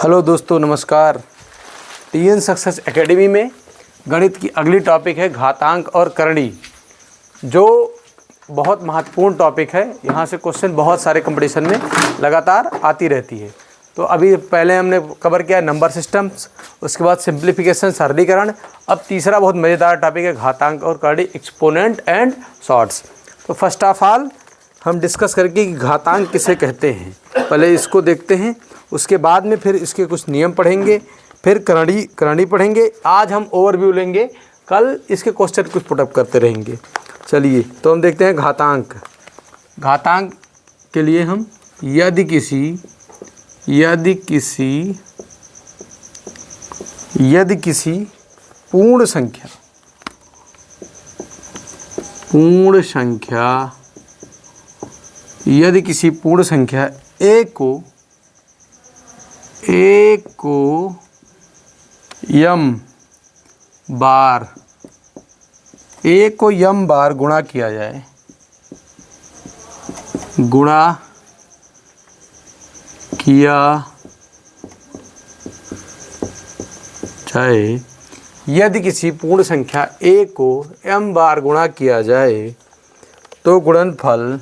Hello दोस्तों, नमस्कार। TN success academy में गणित की अगली टॉपिक है घातांक और करणी, जो बहुत महत्वपूर्ण टॉपिक है। यहाँ से क्वेश्चन बहुत सारे कंपटीशन में लगातार आती रहती है। तो अभी पहले हमने कवर किया नंबर सिस्टम्स, उसके बाद सिंप्लीफिकेशन, सरलीकरण। अब तीसरा बहुत मज़ेदार टॉपिक है घातांक और करणी, एक्सपोनेंट एंड शॉर्ट्स। तो फर्स्ट ऑफ ऑल हम डिस्कस करके कि घातांक किसे कहते हैं, पहले इसको देखते हैं। उसके बाद में फिर इसके कुछ नियम पढ़ेंगे, फिर करणी पढ़ेंगे। आज हम ओवरव्यू लेंगे, कल इसके क्वेश्चन कुछ पुटअप करते रहेंगे। चलिए तो हम देखते हैं घातांक। घातांक के लिए हम यदि किसी पूर्ण संख्या a को m बार गुणा किया जाए, यदि किसी पूर्ण संख्या a को m बार गुणा किया जाए तो गुणनफल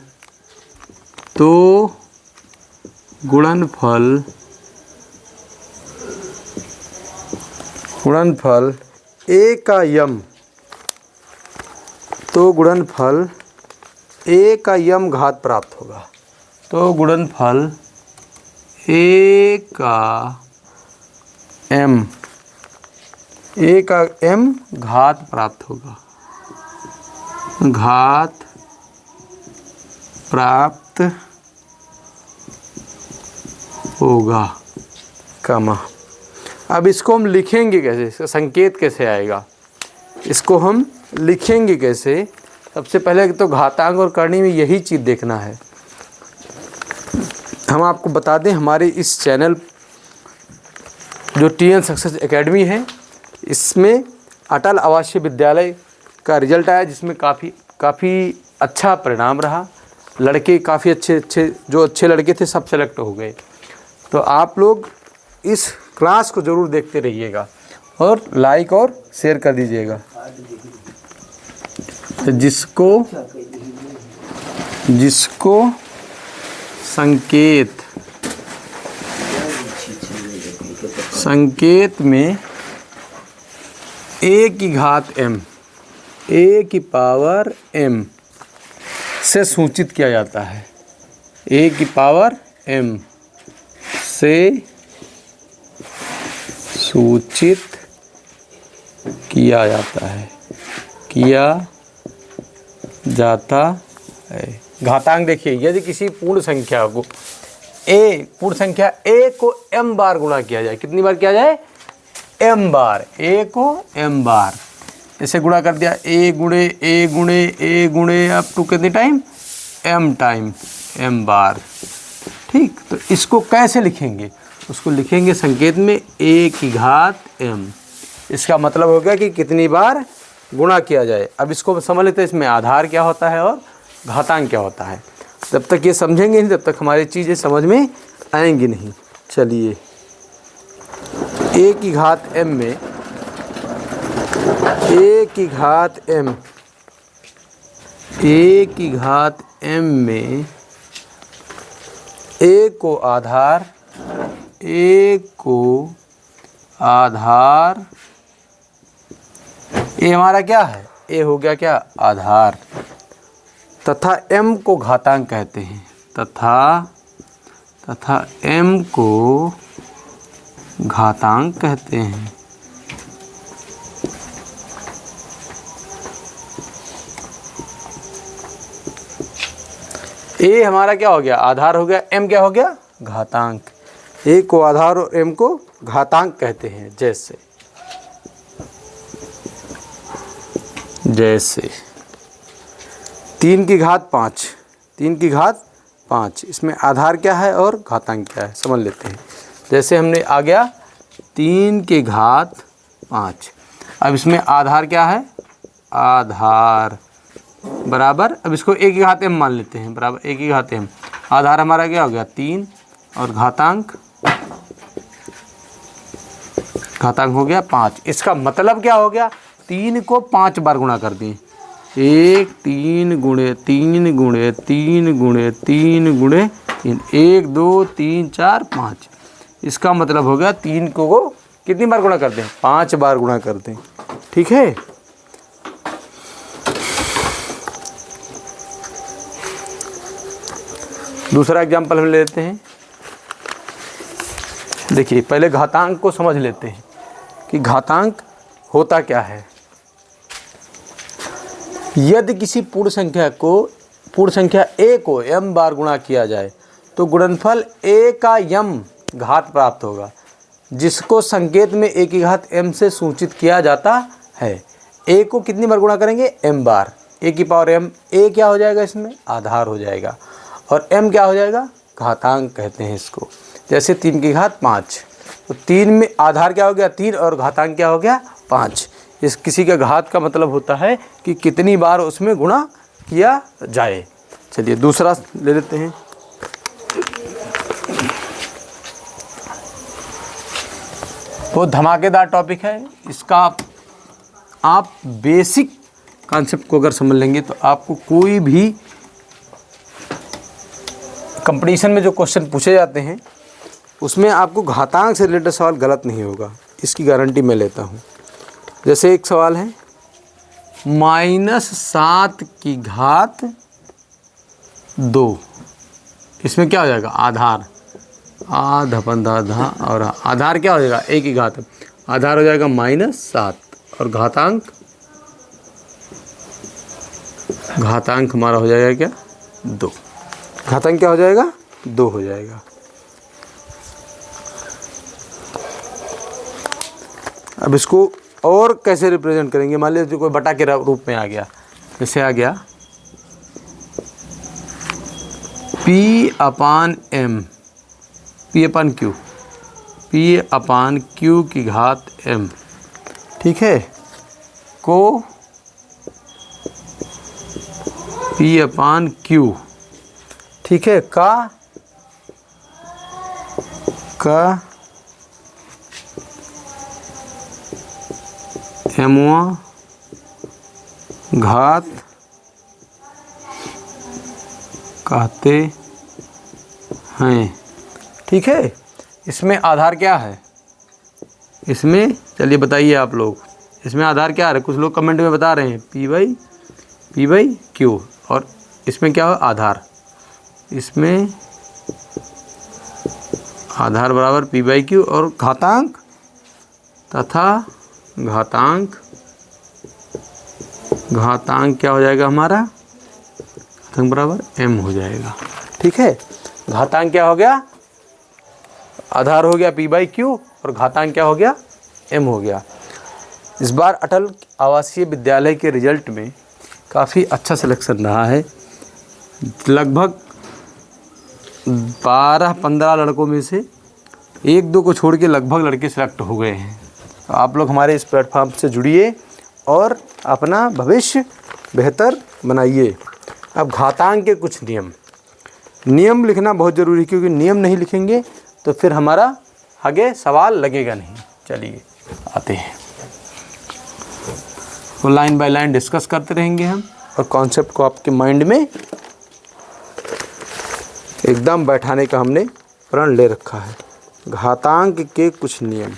a का m घात प्राप्त होगा। तो गुणनफल a का m घात प्राप्त होगा, कमा। अब इसको हम लिखेंगे कैसे, इसका संकेत कैसे आएगा, इसको हम लिखेंगे कैसे। सबसे पहले तो घातांक और करणी में यही चीज़ देखना है। हम आपको बता दें, हमारे इस चैनल जो टीएन सक्सेस एकेडमी है, इसमें अटल आवासीय विद्यालय का रिजल्ट आया, जिसमें काफ़ी अच्छा परिणाम रहा। लड़के काफ़ी अच्छे लड़के थे, सब सेलेक्ट हो गए। तो आप लोग इस क्लास को ज़रूर देखते रहिएगा और लाइक और शेयर कर दीजिएगा। तो जिसको संकेत में a की घात m, a की पावर m से सूचित किया जाता है, a की पावर m से सूचित किया जाता है। घातांक देखिए, यदि किसी पूर्ण संख्या a को m बार गुणा किया जाए, कितनी बार किया जाए? m bar. a को m बार ऐसे गुणा कर दिया, a गुणे अप टू कितनी टाइम? m बार। ठीक, तो इसको कैसे लिखेंगे? उसको लिखेंगे संकेत में a की घात m। इसका मतलब हो गया कि कितनी बार गुणा किया जाए। अब इसको समझ लेते हैं, इसमें आधार क्या होता है और घातांक क्या होता है। जब तक ये समझेंगे नहीं, तब तक हमारी चीज़ें समझ में आएंगी नहीं। चलिए, a की घात m में a को आधार a हमारा क्या है? a हो गया क्या? आधार। तथा m को घातांक कहते हैं, तथा m को घातांक कहते हैं। a हमारा क्या हो गया? आधार हो गया। m क्या हो गया? घातांक। a को आधार और m को घातांक कहते हैं। जैसे 3 की घात 5, इसमें आधार क्या है और घातांक क्या है, समझ लेते हैं। जैसे हमने आ गया 3 की घात 5, अब इसमें आधार क्या है? आधार बराबर, अब इसको एक ही घात m मान लेते हैं, बराबर एक ही घात m। आधार हमारा क्या हो गया 3 और घातांक घातांक हो गया 5। इसका मतलब क्या हो गया, 3 को 5 बार गुणा कर दिए। 1 3 गुणे 3 गुणे 3 गुणे 3 गुणे 3, 1 2 3 4 5। इसका मतलब हो गया 3 को कितनी बार गुणा करते हैं, 5 बार गुणा करते हैं। ठीक है। दूसरा एग्जाम्पल हम ले लेते हैं। देखिए पहले घातांक को समझ लेते हैं कि घातांक होता क्या है। यदि किसी पूर्ण संख्या a को m बार गुणा किया जाए तो गुणनफल a का m घात प्राप्त होगा, जिसको संकेत में a की घात m से सूचित किया जाता है। a को कितनी बार गुणा करेंगे, m बार। a की पावर m, a क्या हो जाएगा, इसमें आधार हो जाएगा, और m क्या हो जाएगा, घातांक कहते हैं इसको। जैसे 3 की घात 5, तो 3 में आधार क्या हो गया 3 और घातांक क्या हो गया 5। इस किसी का घात का मतलब होता है कि कितनी बार उसमें गुणा किया जाए। चलिए दूसरा ले लेते हैं। वो धमाकेदार टॉपिक है, इसका आप बेसिक कॉन्सेप्ट को अगर समझ लेंगे तो आपको कोई भी कंपटीशन में जो क्वेश्चन पूछे जाते हैं उसमें आपको घातांक से रिलेटेड सवाल गलत नहीं होगा, इसकी गारंटी मैं लेता हूँ। जैसे एक सवाल है -7 की घात 2, इसमें क्या हो जाएगा, आधार आधा और आधार क्या हो जाएगा a की घात, आधार हो जाएगा -7 और घातांक हमारा हो जाएगा क्या 2। घातांक क्या हो जाएगा 2 हो जाएगा। अब इसको और कैसे रिप्रेजेंट करेंगे, मान लीजिए कोई बटा के रूप में आ गया, जैसे आ गया P/m P/q P/q की घात m, ठीक है, को P/q, ठीक है, का mवां घात कहते हैं। ठीक है, इसमें आधार क्या है, इसमें चलिए बताइए आप लोग, इसमें आधार क्या है, कुछ लोग कमेंट में बता रहे हैं P/q, और इसमें क्या हो आधार, इसमें आधार बराबर P/q और घातांक तथा घातांक क्या हो जाएगा हमारा, घातांक बराबर m हो जाएगा। ठीक है, घातांक क्या हो गया, आधार हो गया P/q और घातांक क्या हो गया m हो गया। इस बार अटल आवासीय विद्यालय के रिजल्ट में काफ़ी अच्छा सिलेक्शन रहा है। लगभग 12-15 लड़कों में से 1-2 को छोड़ के लगभग लड़के सेलेक्ट हो गए हैं। तो आप लोग हमारे इस प्लेटफॉर्म से जुड़िए और अपना भविष्य बेहतर बनाइए। अब घातांक के कुछ नियम लिखना बहुत ज़रूरी है, क्योंकि नियम नहीं लिखेंगे तो फिर हमारा आगे सवाल लगेगा नहीं। चलिए आते हैं, तो लाइन बाय लाइन डिस्कस करते रहेंगे हम, और कॉन्सेप्ट को आपके माइंड में एकदम बैठाने का हमने प्रण ले रखा है। घातांक के कुछ नियम,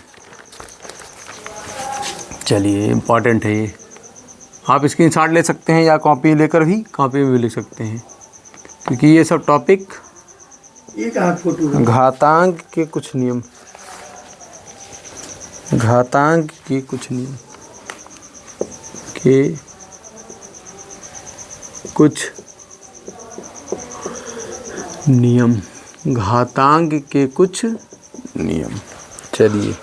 चलिए इम्पॉर्टेंट है ये, आप स्क्रीनशॉट ले सकते हैं या कॉपी लेकर भी कॉपी में भी लिख सकते हैं, क्योंकि ये सब टॉपिक घातांक के कुछ नियम, घातांक के कुछ नियम के कुछ नियम, घातांक के कुछ नियम। चलिए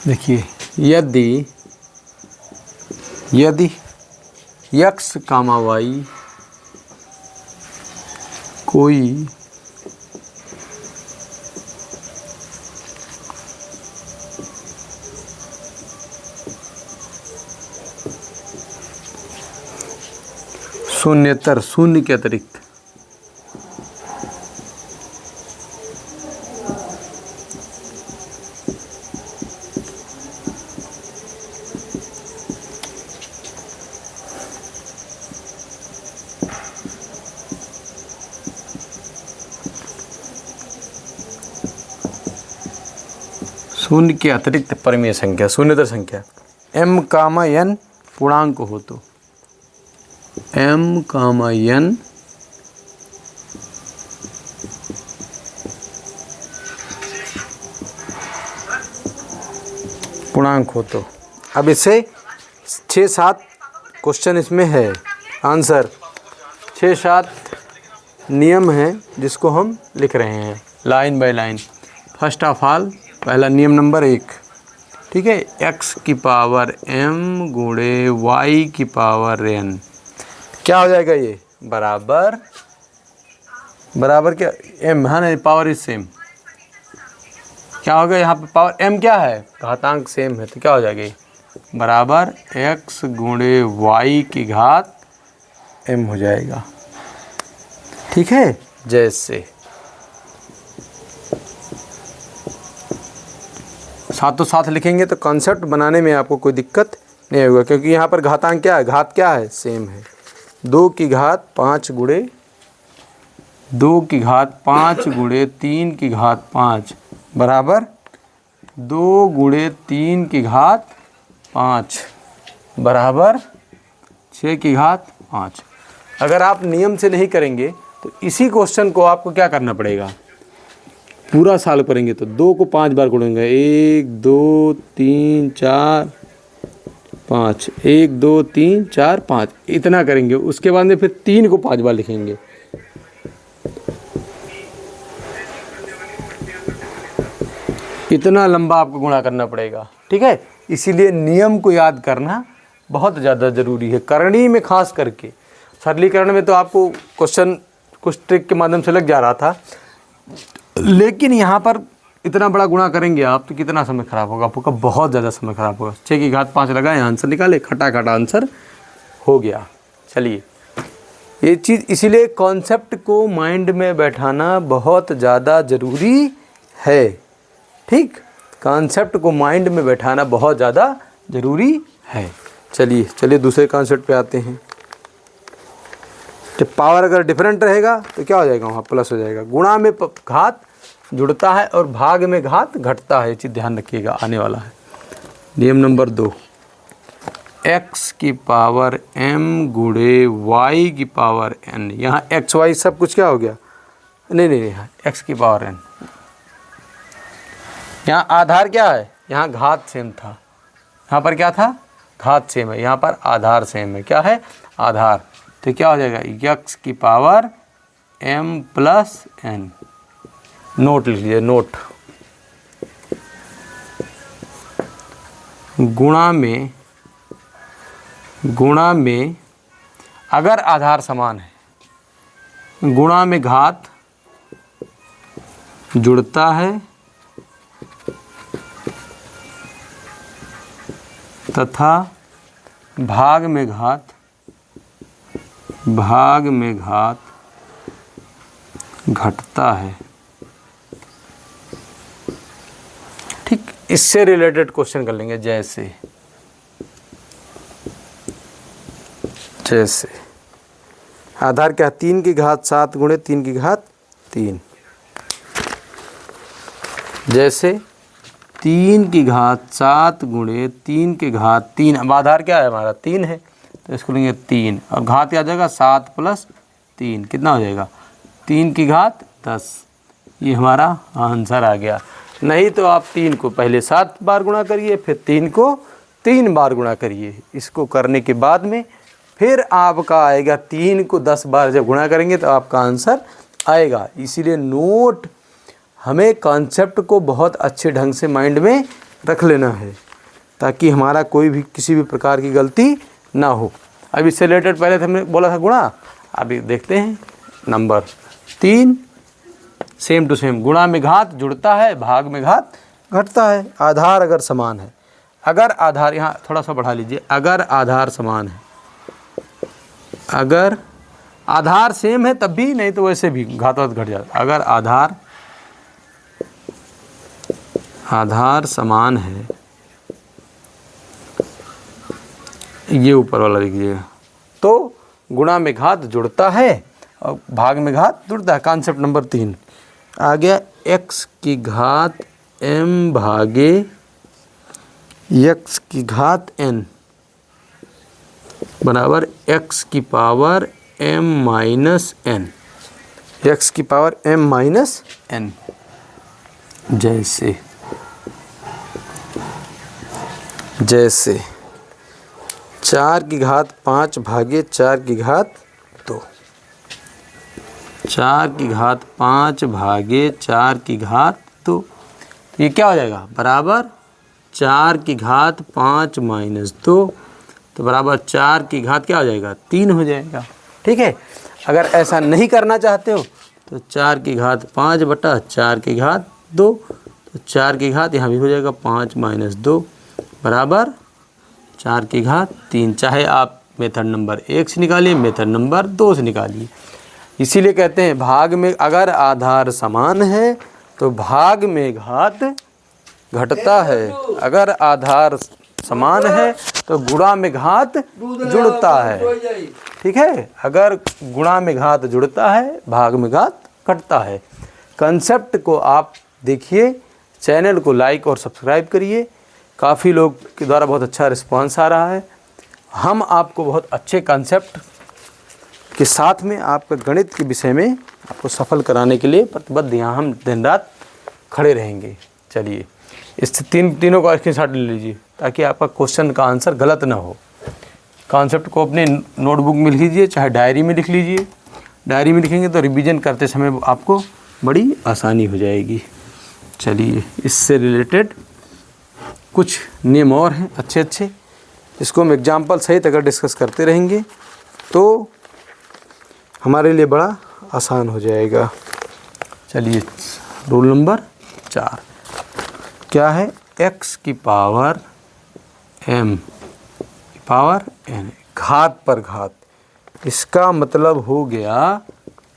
देखिए, यदि x, y कोई शून्येतर, शून्य के अतिरिक्त। शून्य के अतिरिक्त परिमेय संख्या, शून्येतर संख्या। m, n पूर्णांक हो तो m, n पूर्णांक हो तो। अब इससे 6-7 क्वेश्चन इसमें है, आंसर 6-7 नियम हैं जिसको हम लिख रहे हैं line by line. First of all, पहला नियम नंबर 1, ठीक है, x की पावर m गुणे y की पावर n क्या हो जाएगा ये, बराबर क्या m, हाँ नहीं, पावर इज सेम, क्या होगा यहाँ पे, पावर m क्या है, घातांक सेम है, तो क्या हो जाएगा ये, बराबर x गुणे y की घात m हो जाएगा। ठीक है, जैसे साथों साथ लिखेंगे तो कॉन्सेप्ट बनाने में आपको कोई दिक्कत नहीं होगा, क्योंकि यहाँ पर घातांक क्या है, घात क्या है, सेम है। 2 की घात 5 गुणे 3 की घात 5 बराबर 2 गुणे 3 की घात 5 बराबर 6 की घात 5। अगर आप नियम से नहीं करेंगे तो इसी क्वेश्चन को आपको क्या करना पड़ेगा, पूरा सॉल्व करेंगे तो 2 को 5 बार गुणेंगे, 1 2 3 4 5, 1 2 3 4 5 इतना करेंगे। उसके बाद में फिर 3 को 5 बार लिखेंगे। इतना लंबा आपको गुणा करना पड़ेगा, ठीक है। इसीलिए नियम को याद करना बहुत ज़्यादा ज़रूरी है, करणी में खास करके। सरलीकरण में तो आपको क्वेश्चन कुछ ट्रिक के माध्यम से लग जा रहा था, लेकिन यहाँ पर इतना बड़ा गुणा करेंगे आप तो कितना समय खराब होगा आपका, बहुत ज़्यादा समय खराब होगा। 6 की घात 5 लगाए, आंसर निकाले, खटा आंसर हो गया। चलिए, ये चीज़ इसीलिए कॉन्सेप्ट को माइंड में बैठाना बहुत ज़्यादा ज़रूरी है, ठीक। कॉन्सेप्ट को माइंड में बैठाना बहुत ज़्यादा ज़रूरी है। चलिए दूसरे कॉन्सेप्ट पे आते हैं। जब पावर अगर डिफरेंट रहेगा तो क्या हो जाएगा, वहाँ प्लस हो जाएगा। गुणा में घात जुड़ता है और भाग में घात घटता है, ये चीज़ ध्यान रखिएगा, आने वाला है। नियम नंबर 2, x की पावर m गुणे y की पावर n। यहाँ x y सब कुछ क्या हो गया, नहीं, x की पावर n। यहाँ आधार क्या है, यहाँ घात सेम था, यहाँ पर क्या था, घात सेम है, यहाँ पर आधार सेम है। क्या है, आधार। तो क्या हो जाएगा, x की power m plus n। Note लिख लीजिए, नोट। गुणा में अगर आधार समान है, गुणा में घात जुड़ता है तथा भाग में घात घटता है, ठीक। इससे रिलेटेड क्वेश्चन कर लेंगे, जैसे आधार क्या, 3 की घात 7 गुणे 3 की घात 3। जैसे 3 की घात 7 गुणे 3 की घात 3। अब आधार क्या है हमारा, 3 है, तो इसको लेंगे 3 और घात आ जाएगा 7 प्लस 3, कितना हो जाएगा, 3 की घात 10। ये हमारा आंसर आ गया। नहीं तो आप 3 को पहले 7 बार गुणा करिए, फिर 3 को 3 बार गुणा करिए। इसको करने के बाद में फिर आपका आएगा, 3 को 10 बार जब गुणा करेंगे तो आपका आंसर आएगा। इसीलिए नोट, हमें कॉन्सेप्ट को बहुत अच्छे ढंग से माइंड में रख लेना है, ताकि हमारा कोई भी किसी भी प्रकार की गलती ना हो। अब इससे रिलेटेड पहले तो हमने बोला था गुणा, अभी देखते हैं नंबर 3। सेम टू सेम, गुणा में घात जुड़ता है, भाग में घात घटता है। आधार अगर समान है, अगर आधार, यहाँ थोड़ा सा बढ़ा लीजिए, अगर आधार समान है, अगर आधार सेम है तब भी, नहीं तो वैसे भी घात घट जाता। अगर आधार समान है, ये ऊपर वाला लिखिएगा, तो गुणा में घात जुड़ता है और भाग में घात जुड़ता है। कॉन्सेप्ट नंबर 3 आ गया। x की घात m भागे x की घात n बराबर x की power m minus n, x की पावर m माइनस n। जैसे 4 की घात 5 भागे 4 की घात 2, 4 की घात 5 भागे 4 की घात 2, ये क्या हो जाएगा बराबर 4 की घात 5 माइनस 2, तो बराबर 4 की घात क्या हो जाएगा 3 हो जाएगा। ठीक है। अगर ऐसा नहीं करना चाहते हो तो 4 की घात 5 बटा 4 की घात 2, तो 4 की घात यहाँ भी हो जाएगा 5 माइनस 2 बराबर 4 की घात 3। चाहे आप मेथड नंबर 1 से निकालिए, मेथड नंबर 2 से निकालिए। इसीलिए कहते हैं भाग में अगर आधार समान है तो भाग में घात घटता है, अगर आधार समान है तो गुणा में घात जुड़ता है। ठीक है। अगर गुणा में घात जुड़ता है, भाग में घात घटता है। कंसेप्ट को आप देखिए, चैनल को लाइक और सब्सक्राइब करिए। काफ़ी लोग के द्वारा बहुत अच्छा रिस्पांस आ रहा है। हम आपको बहुत अच्छे कंसेप्ट के साथ में आपका गणित के विषय में आपको सफल कराने के लिए प्रतिबद्ध यहाँ हम दिन रात खड़े रहेंगे। चलिए इस तीनों का स्क्रीनशॉट ले लीजिए ताकि आपका क्वेश्चन का आंसर गलत ना हो। कॉन्सेप्ट को अपने नोटबुक में लिख लीजिए, चाहे डायरी में लिख लीजिए। डायरी में लिखेंगे तो रिवीजन करते समय आपको बड़ी आसानी हो जाएगी। चलिए इससे रिलेटेड कुछ नियम और हैं अच्छे, इसको हम एग्जाम्पल सहित अगर डिस्कस करते रहेंगे तो हमारे लिए बड़ा आसान हो जाएगा। चलिए रूल नंबर 4 क्या है, x की पावर m की पावर n, घात पर घात। इसका मतलब हो गया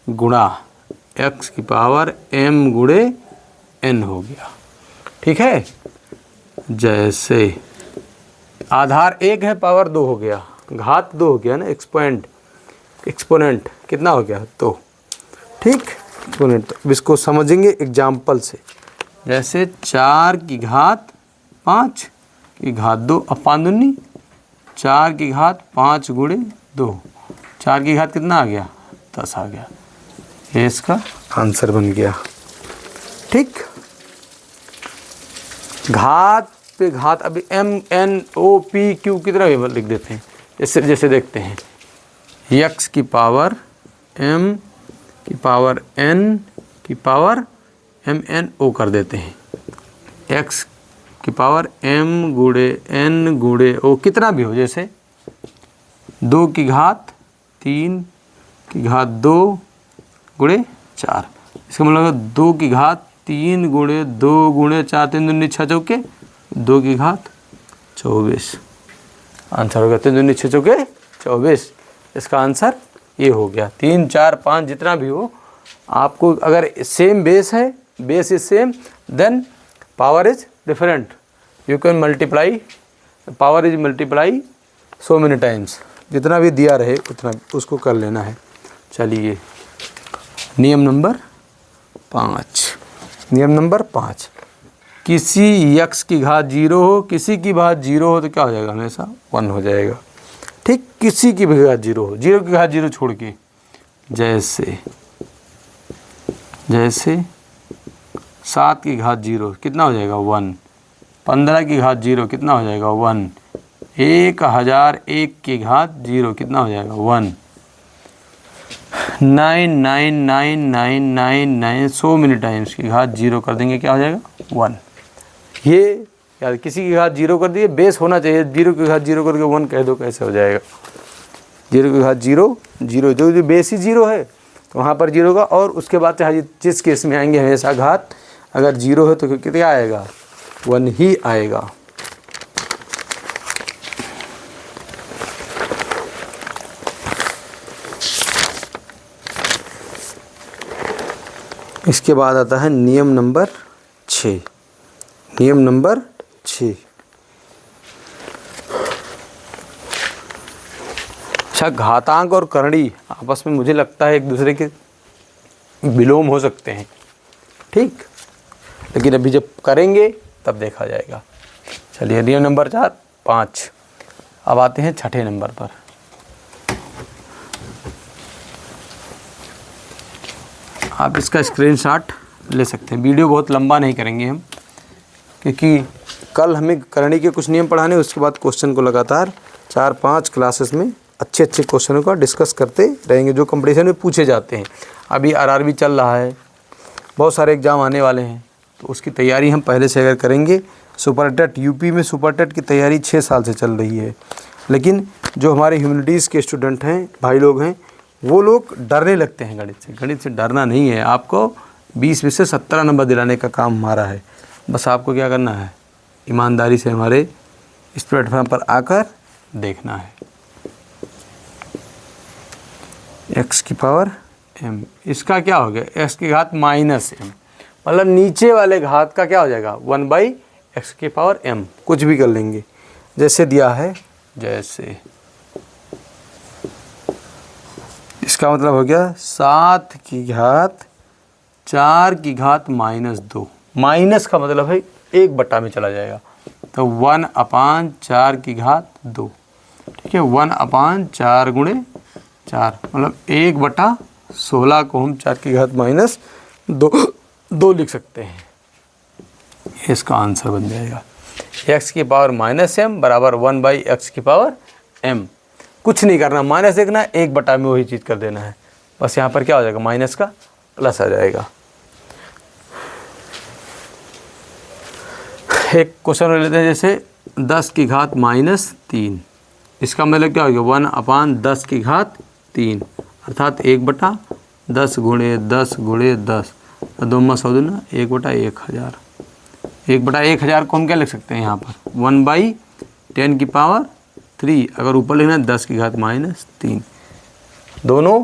गुणा x की पावर m गुणे n हो गया। ठीक है। जैसे आधार 1 है, पावर 2 हो गया, घात 2 हो गया ना, एक्सपोनेंट कितना हो गया 2। ठीक, एक्सपोनेंट। तो इसको समझेंगे एग्जाम्पल से। जैसे 4 की घात 5 की घात 2 अपान दूनी 4 की घात 5 गुणे 2, 4 की घात कितना आ गया 10 आ गया। ये इसका आंसर बन गया। ठीक। घात पे घात, अभी m n o p q की तरह भी लिख देते हैं। जैसे देखते हैं x की पावर m की पावर n की पावर m n o कर देते हैं। x की पावर m गुणे n गुणे o कितना भी हो, जैसे 2 की घात 3 की घात 2 गुणे 4। इसका मतलब 2 की घात 3 गुणे 2 गुणे 4, 3 दूनी 6 चौके 2 की घात 24। आंसर हो गया 3 दूनी 6 चौके 24। इसका आंसर ये हो गया। 3 4 5 जितना भी हो, आपको अगर सेम बेस है, base is same, then power is different. You can multiply, power is multiply so many times. जितना भी दिया रहे उतना उसको कर लेना है। चलिए नियम नंबर 5। नियम नंबर 5, किसी x की घात 0 हो, किसी की घात 0 हो तो क्या हो जाएगा, हमेशा 1 हो जाएगा। ठीक, किसी की भी घात 0 हो, 0 की घात 0 छोड़ के। जैसे 7 की घात 0 कितना हो जाएगा 1, 15 की घात 0 कितना हो जाएगा 1, 1001 की घात 0 कितना हो जाएगा 1, 99999 सो मेनी टाइम्स की घात 0 कर देंगे, क्या हो जाएगा 1। ये यार किसी की घात 0 कर दिए, बेस होना चाहिए। 0 की घात 0 करके 1 कह दो, कैसे हो जाएगा। 0 की घात 0 0, जो बेस ही 0 है तो वहाँ पर 0 होगा। और उसके बाद चाहे जिस केस में आएंगे हमेशा घात अगर 0 है तो कितना आएगा 1 ही आएगा। इसके बाद आता है नियम नंबर 6। नियम नंबर 6, अच्छा, घातांक और करणी आपस में मुझे लगता है एक दूसरे के विलोम हो सकते हैं, ठीक, लेकिन अभी जब करेंगे तब देखा जाएगा। चलिए नियम नंबर 5। अब आते हैं छठे नंबर पर। आप इसका स्क्रीनशॉट ले सकते हैं, वीडियो बहुत लंबा नहीं करेंगे हम, क्योंकि कल हमें करणी के कुछ नियम पढ़ाने, उसके बाद क्वेश्चन को लगातार 4-5 क्लासेस में अच्छे अच्छे क्वेश्चनों का डिस्कस करते रहेंगे जो कंपटीशन में पूछे जाते हैं। अभी आरआरबी चल रहा है, बहुत सारे एग्ज़ाम आने वाले हैं, तो उसकी तैयारी हम पहले से अगर करेंगे। सुपर टेट, यूपी में सुपर टेट की तैयारी 6 साल से चल रही है, लेकिन जो हमारे ह्यूमैनिटीज़ के स्टूडेंट हैं, भाई लोग हैं, वो लोग डरने लगते हैं गणित से। गणित से डरना नहीं है, आपको 20 में से 17 नंबर दिलाने का काम हमारा है। बस आपको क्या करना है, ईमानदारी से हमारे इस प्लेटफॉर्म पर आकर देखना है। x की पावर m, इसका क्या हो गया, x की घात माइनस m, मतलब नीचे वाले घात का क्या हो जाएगा 1/x की पावर m। कुछ भी कर लेंगे, जैसे दिया है जैसे, इसका मतलब हो गया 7 की घात 4 की घात -2। माइनस का मतलब है 1 में चला जाएगा, तो 1/4 की घात 2, ठीक है, 1/4 गुणे 4, मतलब 1/16 को हम 4 की घात -2 लिख सकते हैं। इसका आंसर बन जाएगा x की पावर -m बराबर 1/x की पावर m। कुछ नहीं करना, माइनस देखना, 1 में वही चीज़ कर देना है। बस यहाँ पर क्या हो जाएगा, माइनस का प्लस आ जाएगा। एक क्वेश्चन ले लेते हैं, जैसे 10 की घात -3, इसका मतलब क्या हो गया 1/10 की घात 3, अर्थात 1/10 गुणे 10 गुणे 10, 2 में 100 दूना 1/1000। 1/1000 को हम क्या लिख सकते हैं यहाँ पर 1/10 की पावर 3, अगर ऊपर लिखना है 10 की घात -3। दोनों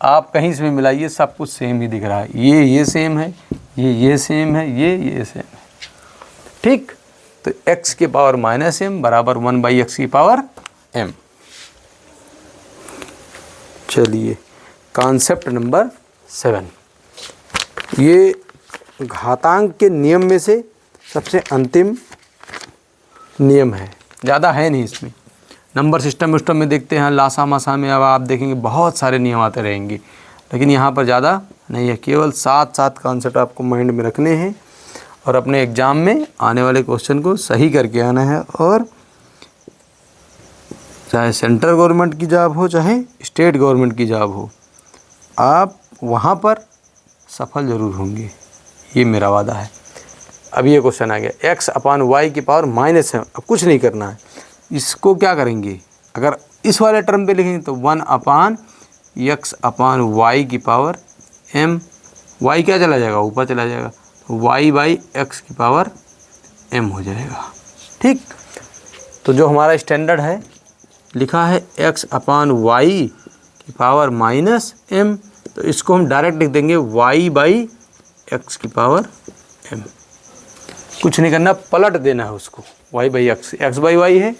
आप कहीं से भी मिलाइए, सब कुछ सेम ही दिख रहा है। ये सेम है, ये सेम है, ये सेम है, ठीक। तो x की पावर -m बराबर 1/x की पावर m। चलिए कॉन्सेप्ट नंबर 7, ये घातांक के नियम में से सबसे अंतिम नियम है, ज़्यादा है नहीं इसमें। नंबर सिस्टम में देखते हैं, लासा मासा में अब आप देखेंगे बहुत सारे नियम आते रहेंगे, लेकिन यहाँ पर ज़्यादा नहीं है। केवल 7 कॉन्सेप्ट आपको माइंड में रखने हैं और अपने एग्ज़ाम में आने वाले क्वेश्चन को सही करके आना है। और चाहे सेंट्रल गवर्नमेंट की जॉब हो, चाहे स्टेट गवर्नमेंट की जॉब हो, आप वहाँ पर सफल ज़रूर होंगे, ये मेरा वादा है। अब ये क्वेश्चन आ गया x/y की पावर -m। अब कुछ नहीं करना है, इसको क्या करेंगे, अगर इस वाले टर्म पे लिखेंगे तो 1/x/y की पावर m, y क्या चला जाएगा, ऊपर चला जाएगा, तो y/x की पावर m हो जाएगा, ठीक। तो जो हमारा स्टैंडर्ड है लिखा है x/y की पावर -m, तो इसको हम डायरेक्ट लिख देंगे y/x की पावर m। कुछ नहीं करना, पलट देना है उसको, y/x, x/y है,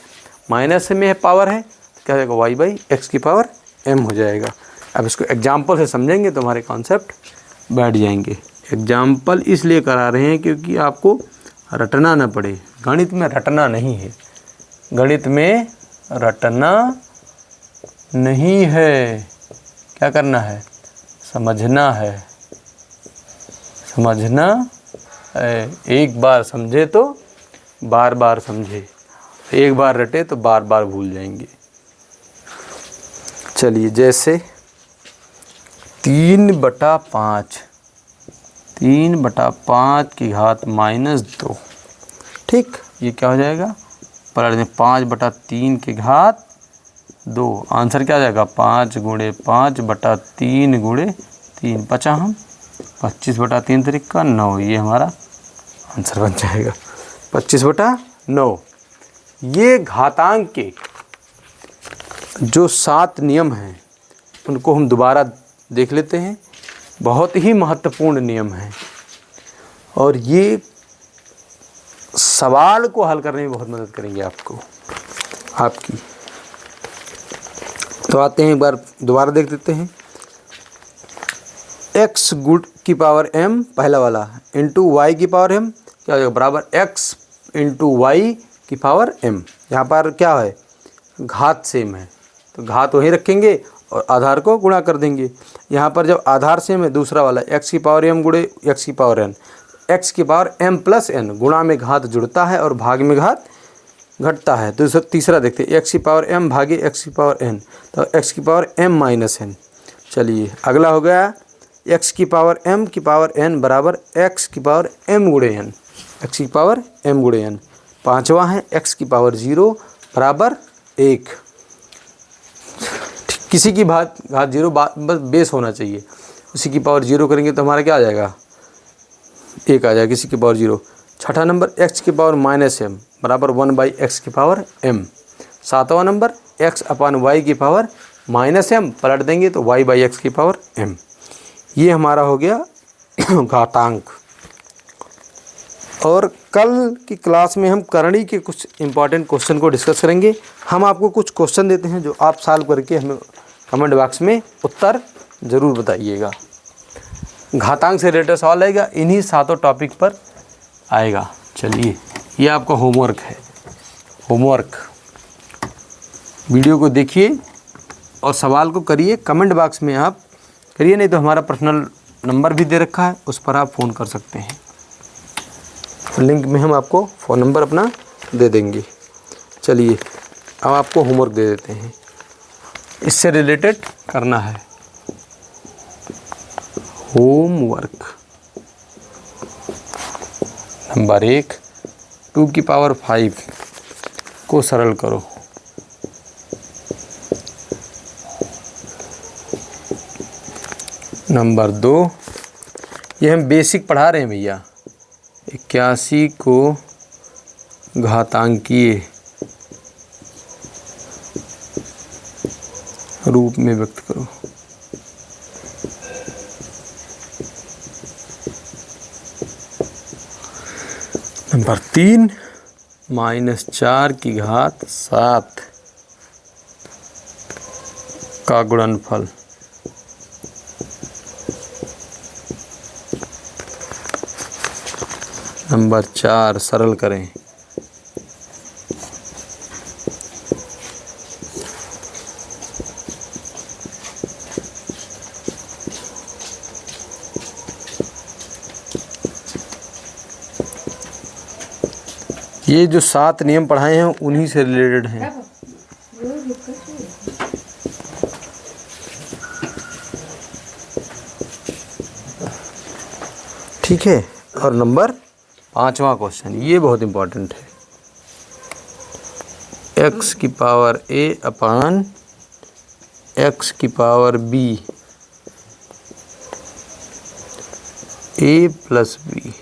माइनस में है, पावर है, तो क्या जाएगा y/x की पावर m हो जाएगा। अब इसको एग्जाम्पल से समझेंगे तो हमारे कॉन्सेप्ट बैठ जाएंगे। एग्जाम्पल इसलिए करा रहे हैं क्योंकि आपको रटना ना पड़े। गणित में रटना नहीं है, गणित में रटना नहीं है, क्या करना है, समझना है, समझना है। एक बार समझे तो बार बार समझे, एक बार रटे तो बार बार भूल जाएंगे। चलिए जैसे 3/5 की घात -2, ठीक, ये क्या हो जाएगा, पलट दें 5/3 की घात 2, आंसर क्या आ जाएगा 5 गुणे 5/3 गुणे 3, 25/3 तरीका 9, ये हमारा आंसर बन जाएगा 25/9। ये घातांक के जो 7 नियम हैं उनको हम दोबारा देख लेते हैं। बहुत ही महत्वपूर्ण नियम है और ये सवाल को हल करने में बहुत मदद करेंगे आपकी। तो आते हैं, एक बार दोबारा देख लेते हैं। x गुड की पावर m पहला वाला इंटू वाई की पावर m क्या हो जाएगा, बराबर x इंटू वाई की पावर m। यहाँ पर क्या है, घात सेम है तो घात वहीं रखेंगे और आधार को गुणा कर देंगे। यहाँ पर जब आधार सेम है, दूसरा वाला x की पावर m गुणे x की पावर n, x की पावर m प्लस n, गुणा में घात जुड़ता है और भाग में घात घटता है। तो तीसरा देखते हैं, x की पावर m भागे x की पावर n, तो x की पावर m माइनस n। चलिए अगला हो गया x की पावर m की पावर n बराबर x की पावर m गुणे n, x की पावर m गुणे n। पांचवा है x की पावर 0 बराबर 1। किसी की घात 0 बस बेस होना चाहिए, उसी की पावर 0 करेंगे तो हमारा क्या आ जाएगा, 1 आ जाएगा किसी की पावर 0। छठा नंबर x की पावर माइनस m बराबर 1/x की पावर m। सातवां नंबर x अपान y की पावर माइनस m, पलट देंगे तो y/x की पावर m। ये हमारा हो गया घातांक। और कल की क्लास में हम करणी के कुछ इंपॉर्टेंट क्वेश्चन को डिस्कस करेंगे। हम आपको कुछ क्वेश्चन देते हैं जो आप सॉल्व करके हमें कमेंट बॉक्स में उत्तर ज़रूर बताइएगा। घातांक से रिलेटेड सवाल आएगा, इन्हीं सातों टॉपिक पर आएगा। चलिए ये आपका होमवर्क है। होमवर्क वीडियो को देखिए और सवाल को करिए, कमेंट बॉक्स में आप करिए, नहीं तो हमारा पर्सनल नंबर भी दे रखा है, उस पर आप फ़ोन कर सकते हैं। लिंक में हम आपको फ़ोन नंबर अपना दे देंगे। चलिए अब आपको होमवर्क दे देते हैं, इससे रिलेटेड करना है। होमवर्क नंबर 1, 2 की पावर 5 को सरल करो। नंबर 2, ये हम बेसिक पढ़ा रहे हैं भैया, 81 को घातांकीय रूप में व्यक्त करो। नंबर 3, -4 की घात 7 का गुणनफल। नंबर 4 सरल करें। ये जो 7 नियम पढ़ाए हैं उन्हीं से रिलेटेड हैं। ठीक है। और नंबर 5वां क्वेश्चन, ये बहुत इम्पोर्टेंट है। x की पावर a अपान x की power b a plus b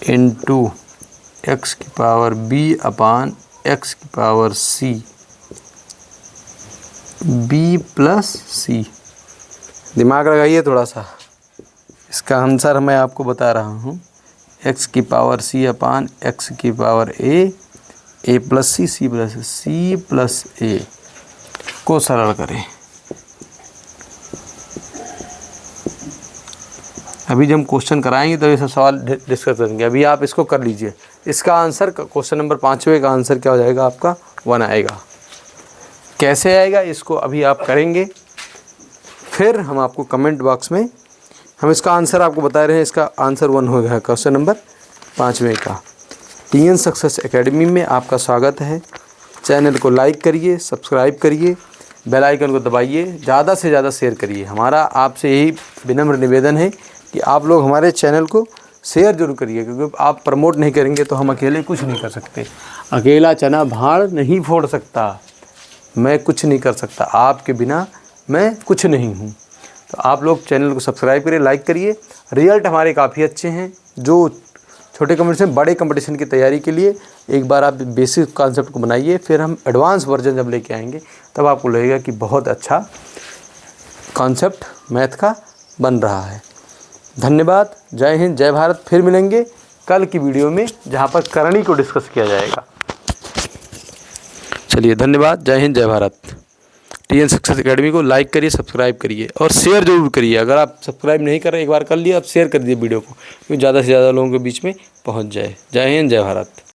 into x की पावर b अपान x की power c b plus c। दिमाग लगाइए थोड़ा सा, इसका आंसर मैं आपको बता रहा हूँ। x की पावर c अपान x की power a plus c plus a को सरल करें। अभी जब हम क्वेश्चन कराएंगे तो ये सब सवाल डिस्कस करेंगे। अभी आप इसको कर लीजिए। इसका आंसर क्वेश्चन नंबर 5वें का आंसर क्या हो जाएगा, आपका 1 आएगा। कैसे आएगा इसको अभी आप करेंगे, फिर हम आपको कमेंट बॉक्स में हम इसका आंसर आपको बता रहे हैं। इसका आंसर 1 हो गया क्वेश्चन नंबर 5वें का। टीएन सक्सेस एकेडमी में आपका स्वागत है। चैनल को लाइक करिए, सब्सक्राइब करिए, बेल आइकन को दबाइए, ज़्यादा से ज़्यादा शेयर करिए। हमारा आपसे यही विनम्र निवेदन है कि आप लोग हमारे चैनल को शेयर जरूर करिए, क्योंकि आप प्रमोट नहीं करेंगे तो हम अकेले कुछ नहीं कर सकते। अकेला चना भाड़ नहीं फोड़ सकता, मैं कुछ नहीं कर सकता, आपके बिना मैं कुछ नहीं हूँ। तो आप लोग चैनल को सब्सक्राइब करिए, लाइक करिए। रिजल्ट हमारे काफ़ी अच्छे हैं। जो छोटे कंपटीशन में बड़े कंपटीशन की तैयारी के लिए एक बार आप बेसिक कॉन्सेप्ट को बनाइए, फिर हम एडवांस वर्जन जब लेके आएंगे तब आपको लगेगा कि बहुत अच्छा कॉन्सेप्ट मैथ का बन रहा है। धन्यवाद। जय हिंद, जय भारत। फिर मिलेंगे कल की वीडियो में जहाँ पर करणी को डिस्कस किया जाएगा। चलिए, धन्यवाद। जय हिंद, जय भारत। TN सक्सेस एकेडमी को लाइक करिए, सब्सक्राइब करिए और शेयर जरूर करिए। अगर आप सब्सक्राइब नहीं कर रहे, एक बार कर लिए, आप शेयर कर दीजिए वीडियो को, क्योंकि ज़्यादा से ज़्यादा लोगों के बीच में पहुंच जाए। जय हिंद, जय भारत।